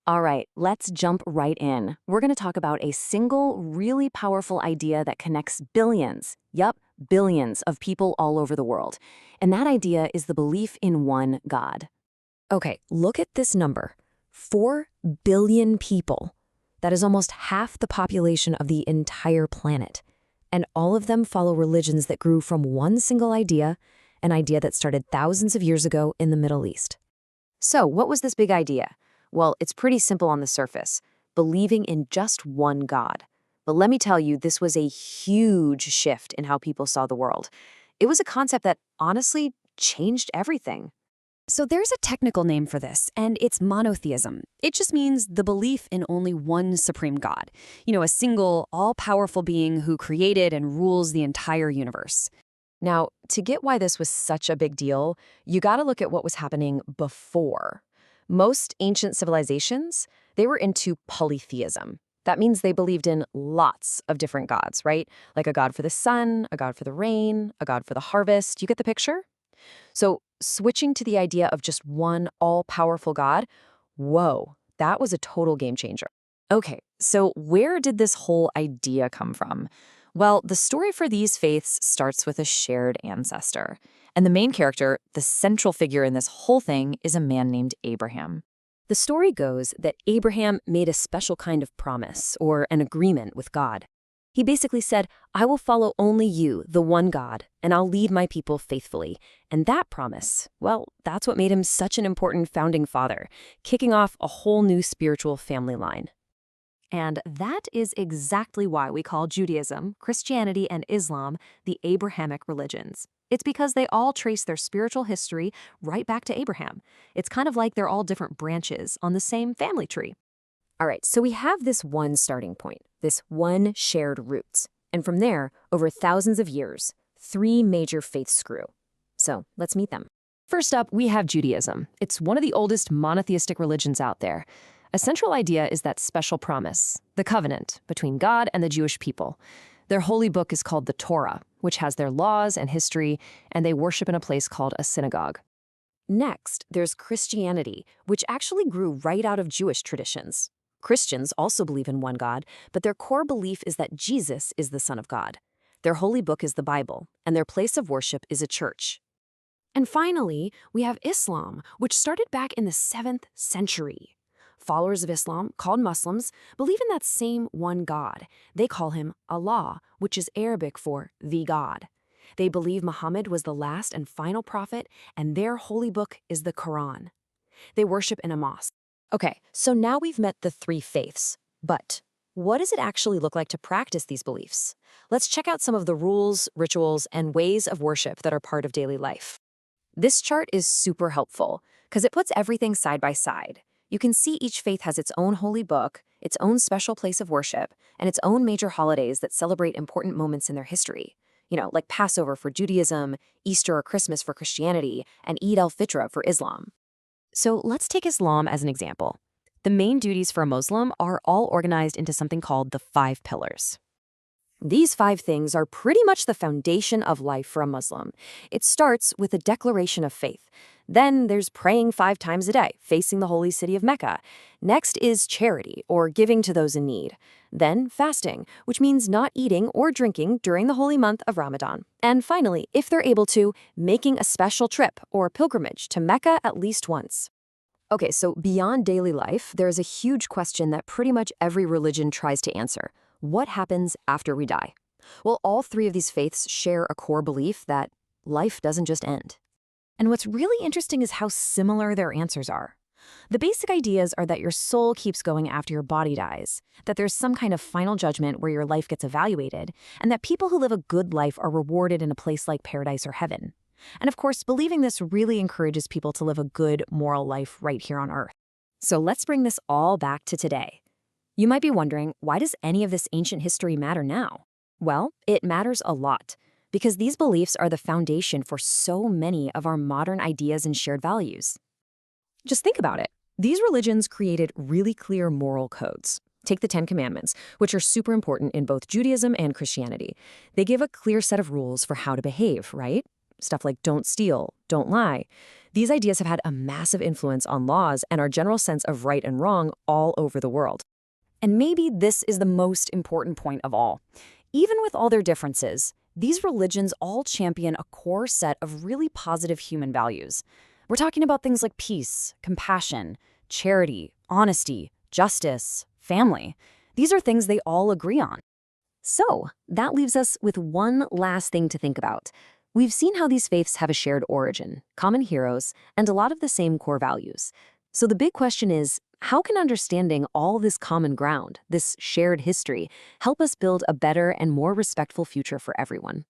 All right, let's jump right in. We're going to talk about a single, really powerful idea that connects billions, billions of people all over the world. And that idea is the belief in one God. Okay, look at this number. 4 billion people. That is almost half the population of the entire planet. And all of them follow religions that grew from one single idea, an idea that started thousands of years ago in the Middle East. So, what was this big idea? Well, it's pretty simple on the surface, believing in just one God. But let me tell you, this was a huge shift in how people saw the world. It was a concept that honestly changed everything. So there's a technical name for this, and it's monotheism. It just means the belief in only one supreme God. A single, all-powerful being who created and rules the entire universe. Now, to get why this was such a big deal, you gotta look at what was happening before. Most ancient civilizations, they were into polytheism. That means they believed in lots of different gods, right? Like a god for the sun, a god for the rain, a god for the harvest. You get the picture? So switching to the idea of just one all-powerful God, whoa, that was a total game changer. Okay, so where did this whole idea come from? Well, the story for these faiths starts with a shared ancestor. And the main character, the central figure in this whole thing, is a man named Abraham. The story goes that Abraham made a special kind of promise, or an agreement with God. He basically said, I will follow only you, the one God, and I'll lead my people faithfully. And that promise, well, that's what made him such an important founding father, kicking off a whole new spiritual family line. And that is exactly why we call Judaism, Christianity, and Islam the Abrahamic religions. It's because they all trace their spiritual history right back to Abraham. It's kind of like they're all different branches on the same family tree. All right, so we have this one starting point, this one shared roots. And from there, over thousands of years, 3 major faiths grew. So let's meet them. First up, we have Judaism. It's one of the oldest monotheistic religions out there. A central idea is that special promise, the covenant between God and the Jewish people. Their holy book is called the Torah, which has their laws and history, and they worship in a place called a synagogue. Next, there's Christianity, which actually grew right out of Jewish traditions. Christians also believe in one God, but their core belief is that Jesus is the Son of God. Their holy book is the Bible, and their place of worship is a church. And finally, we have Islam, which started back in the 7th century. Followers of Islam, called Muslims, believe in that same one God. They call him Allah, which is Arabic for the God. They believe Muhammad was the last and final prophet, and their holy book is the Quran. They worship in a mosque. Okay, so now we've met the 3 faiths. But what does it actually look like to practice these beliefs? Let's check out some of the rules, rituals, and ways of worship that are part of daily life. This chart is super helpful because it puts everything side by side. You can see each faith has its own holy book, its own special place of worship, and its own major holidays that celebrate important moments in their history. Like Passover for Judaism, Easter or Christmas for Christianity, and Eid al-Fitr for Islam. So let's take Islam as an example. The main duties for a Muslim are all organized into something called the 5 pillars. These 5 things are pretty much the foundation of life for a Muslim. It starts with a declaration of faith. Then there's praying 5 times a day, facing the holy city of Mecca. Next is charity, or giving to those in need. Then fasting, which means not eating or drinking during the holy month of Ramadan. And finally, if they're able to, making a special trip or pilgrimage to Mecca at least once. Okay, so beyond daily life, there's a huge question that pretty much every religion tries to answer. What happens after we die? Well, all 3 of these faiths share a core belief that life doesn't just end. And what's really interesting is how similar their answers are. The basic ideas are that your soul keeps going after your body dies, that there's some kind of final judgment where your life gets evaluated, and that people who live a good life are rewarded in a place like paradise or heaven. And of course, believing this really encourages people to live a good, moral life right here on Earth. So let's bring this all back to today. You might be wondering, why does any of this ancient history matter now? Well, it matters a lot, because these beliefs are the foundation for so many of our modern ideas and shared values. Just think about it. These religions created really clear moral codes. Take the 10 Commandments, which are super important in both Judaism and Christianity. They give a clear set of rules for how to behave, right? Stuff like don't steal, don't lie. These ideas have had a massive influence on laws and our general sense of right and wrong all over the world. And maybe this is the most important point of all. Even with all their differences, these religions all champion a core set of really positive human values. We're talking about things like peace, compassion, charity, honesty, justice, family. These are things they all agree on. So, that leaves us with one last thing to think about. We've seen how these faiths have a shared origin, common heroes, and a lot of the same core values. So the big question is, how can understanding all this common ground, this shared history, help us build a better and more respectful future for everyone?